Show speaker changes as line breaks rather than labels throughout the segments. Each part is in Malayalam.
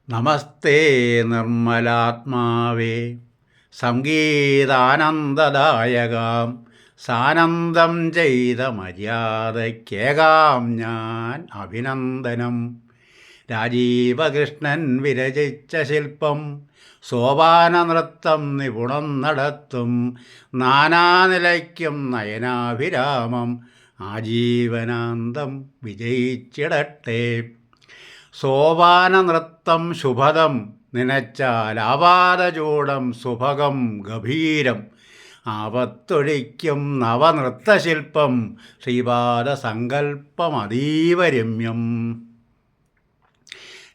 നമസ്തേ നിർമ്മലാത്മാവേ സംഗീതാനന്ദദായകാം സാനന്ദം ചെയ്ത മര്യാദയ്ക്കേകാം ഞാൻ അഭിനന്ദനം. രാജീവകൃഷ്ണൻ വിരചിച്ച ശില്പം സോപാന നൃത്തം നിപുണം നടത്തും. നാനാനിലയ്ക്കും നയനാഭിരാമം ആജീവനാന്തം വിജയിച്ചിടട്ടെ. സോപാന നൃത്തം ശുഭദം നനച്ചാൽ ആപാദചൂടം സുഭഗം ഗഭീരം. ആപത്തൊഴിക്കും നവനൃത്തശില്പം ശ്രീപാദസങ്കല്പമതീവരമ്യം.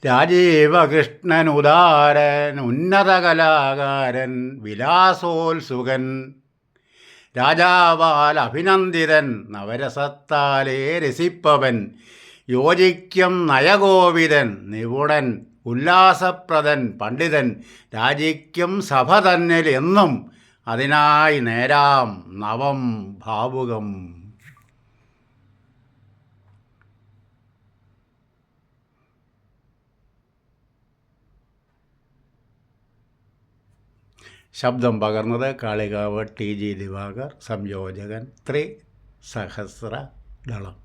രാജീവകൃഷ്ണൻ ഉദാരൻ ഉന്നത കലാകാരൻ വിലാസോത്സുകൻ. രാജാവാൽ അഭിനന്ദിതൻ നവരസത്താലേ രസിപ്പവൻ. യോജിക്കും നയകോവിദൻ നിപുണൻ ഉല്ലാസപ്രദൻ പണ്ഡിതൻ. രാജിക്കും സഭ തന്നിൽ എന്നും അതിനായി നേരാം നവം ഭാവുകം. ശബ്ദം പകർന്നത് കാളികാവ് ടി ജി ദിവാകർ. സംയോജകൻ 3 സഹസ്രദളം.